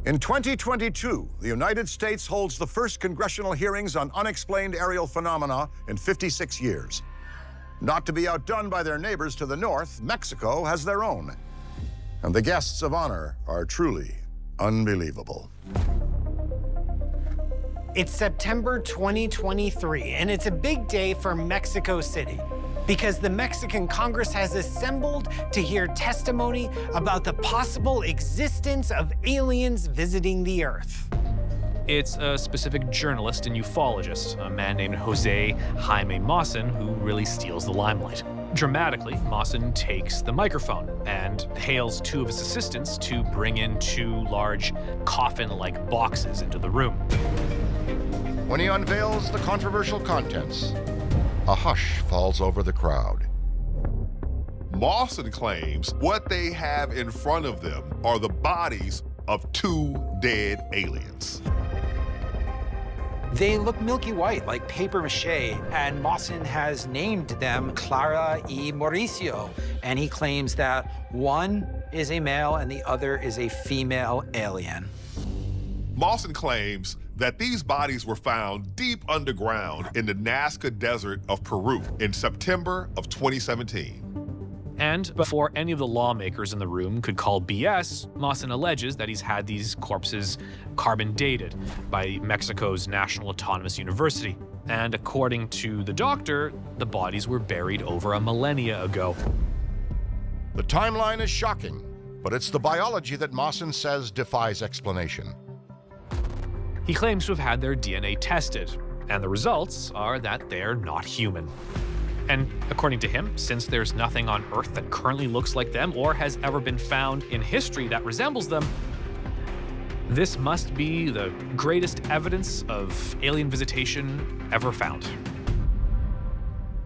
In 2022, the United States holds the first congressional hearings on unexplained aerial phenomena in 56 years. Not to be outdone by their neighbors to the north, Mexico has their own. And the guests of honor are truly unbelievable. It's September 2023, and it's a big day for Mexico City because the Mexican Congress has assembled to hear testimony about the possible existence of aliens visiting the Earth. It's a specific journalist and ufologist, a man named Jose Jaime Mawson, who really steals the limelight. Dramatically, Mawson takes the microphone and hails two of his assistants to bring in two large coffin-like boxes into the room. When he unveils the controversial contents, a hush falls over the crowd. Mawson claims what they have in front of them are the bodies of two dead aliens. They look milky white, like paper mache, and Mawson has named them Clara y Mauricio, and he claims that one is a male and the other is a female alien. Mawson claims that these bodies were found deep underground in the Nazca Desert of Peru in September of 2017. And before any of the lawmakers in the room could call BS, Mawson alleges that he's had these corpses carbon dated by Mexico's National Autonomous University. And according to the doctor, the bodies were buried over a millennia ago. The timeline is shocking, but it's the biology that Mawson says defies explanation. He claims to have had their DNA tested, and the results are that they're not human. And according to him, since there's nothing on Earth that currently looks like them or has ever been found in history that resembles them, this must be the greatest evidence of alien visitation ever found.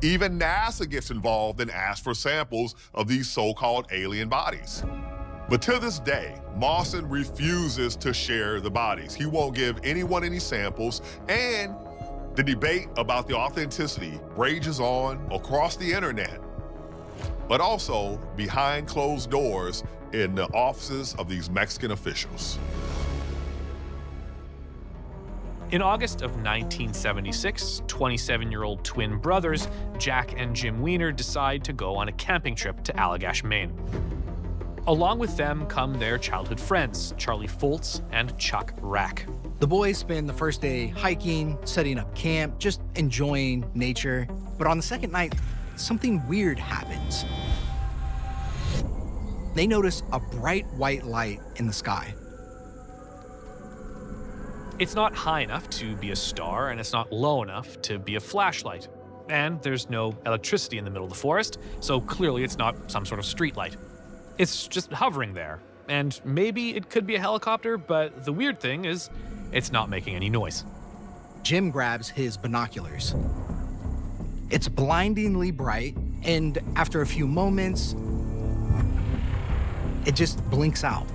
Even NASA gets involved and asks for samples of these so-called alien bodies. But to this day, Mawson refuses to share the bodies. He won't give anyone any samples, and the debate about the authenticity rages on across the internet, but also behind closed doors in the offices of these Mexican officials. In August of 1976, 27-year-old twin brothers Jack and Jim Weiner decide to go on a camping trip to Alagash, Maine. Along with them come their childhood friends, Charlie Foltz and Chuck Rack. The boys spend the first day hiking, setting up camp, just enjoying nature. But on the second night, something weird happens. They notice a bright white light in the sky. It's not high enough to be a star, and it's not low enough to be a flashlight. And there's no electricity in the middle of the forest, so clearly it's not some sort of streetlight. It's just hovering there, and maybe it could be a helicopter, but the weird thing is it's not making any noise. Jim grabs his binoculars. It's blindingly bright, and after a few moments, it just blinks out.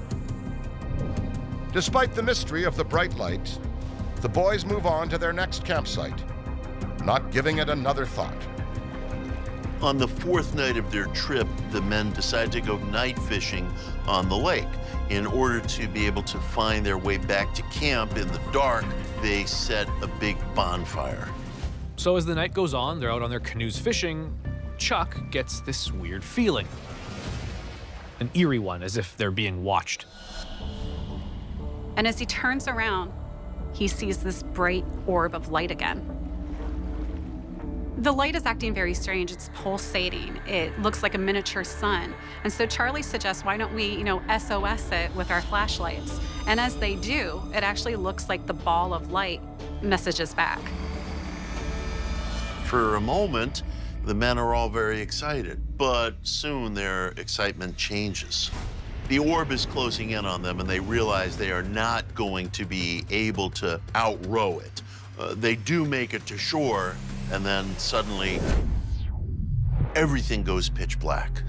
Despite the mystery of the bright light, the boys move on to their next campsite, not giving it another thought. On the fourth night of their trip, the men decide to go night fishing on the lake. In order to be able to find their way back to camp in the dark, they set a big bonfire. So as the night goes on, they're out on their canoes fishing. Chuck gets this weird feeling. An eerie one, as if they're being watched. And as he turns around, he sees this bright orb of light again. The light is acting very strange. It's pulsating. It looks like a miniature sun. And so Charlie suggests, why don't we, SOS it with our flashlights? And as they do, it actually looks like the ball of light messages back. For a moment, the men are all very excited, but soon their excitement changes. The orb is closing in on them, and they realize they are not going to be able to outrow it. They do make it to shore, and then suddenly, everything goes pitch black.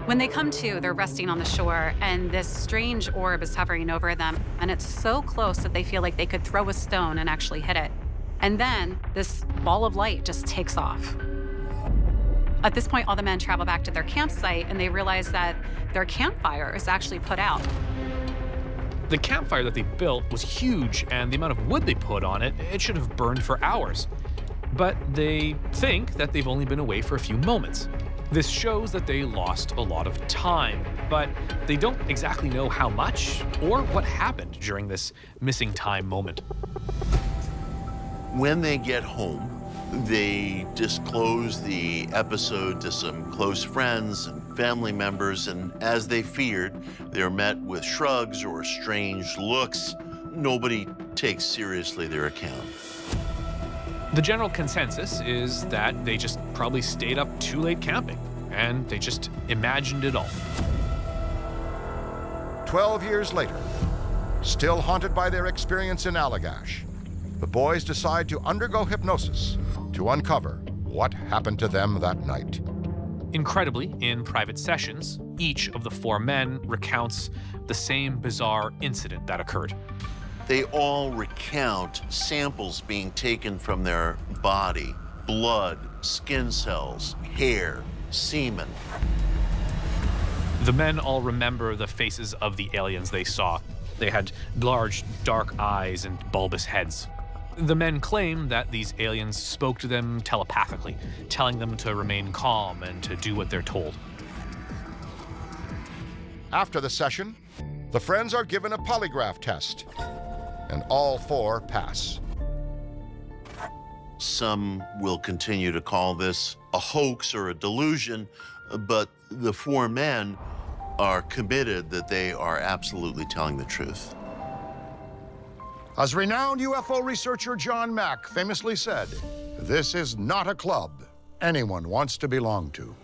When they come to, they're resting on the shore, and this strange orb is hovering over them, and it's so close that they feel like they could throw a stone and actually hit it. And then this ball of light just takes off. At this point, all the men travel back to their campsite, and they realize that their campfire is actually put out. The campfire that they built was huge, and the amount of wood they put on it, it should have burned for hours. But they think that they've only been away for a few moments. This shows that they lost a lot of time, but they don't exactly know how much or what happened during this missing time moment. When they get home, they disclose the episode to some close friends and family members, and as they feared, they're met with shrugs or strange looks. Nobody takes seriously their account. The general consensus is that they just probably stayed up too late camping, and they just imagined it all. 12 years later, still haunted by their experience in Alagash, the boys decide to undergo hypnosis to uncover what happened to them that night. Incredibly, in private sessions, each of the 4 men recounts the same bizarre incident that occurred. They all recount samples being taken from their body, blood, skin cells, hair, semen. The men all remember the faces of the aliens they saw. They had large, dark eyes and bulbous heads. The men claim that these aliens spoke to them telepathically, telling them to remain calm and to do what they're told. After the session, the friends are given a polygraph test, and all 4 pass. Some will continue to call this a hoax or a delusion, but the 4 men are committed that they are absolutely telling the truth. As renowned UFO researcher John Mack famously said, "This is not a club anyone wants to belong to."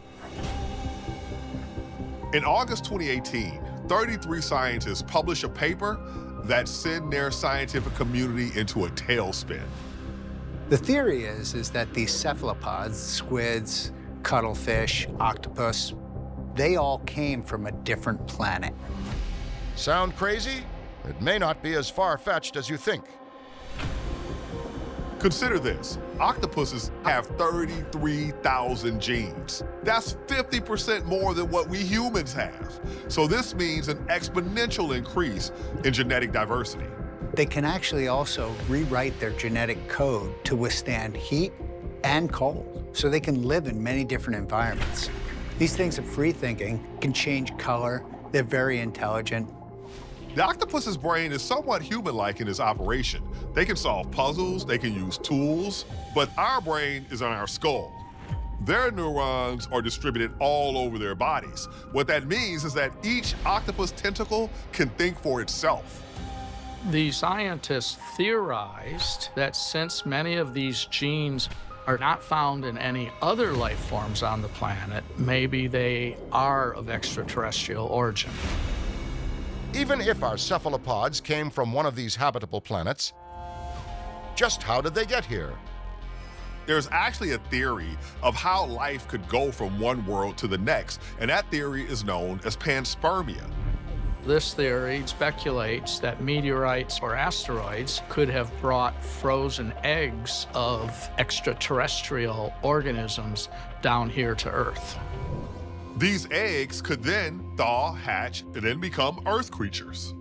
In August 2018, 33 scientists published a paper that sent their scientific community into a tailspin. The theory is that these cephalopods, squids, cuttlefish, octopus, they all came from a different planet. Sound crazy? It may not be as far-fetched as you think. Consider this. Octopuses have 33,000 genes. That's 50% more than what we humans have. So this means an exponential increase in genetic diversity. They can actually also rewrite their genetic code to withstand heat and cold, so they can live in many different environments. These things are free thinking, can change color, they're very intelligent. The octopus's brain is somewhat human-like in its operation. They can solve puzzles, they can use tools, but our brain is on our skull. Their neurons are distributed all over their bodies. What that means is that each octopus tentacle can think for itself. The scientists theorized that since many of these genes are not found in any other life forms on the planet, maybe they are of extraterrestrial origin. Even if our cephalopods came from one of these habitable planets, just how did they get here? There's actually a theory of how life could go from one world to the next, and that theory is known as panspermia. This theory speculates that meteorites or asteroids could have brought frozen eggs of extraterrestrial organisms down here to Earth. These eggs could then thaw, hatch, and then become Earth creatures.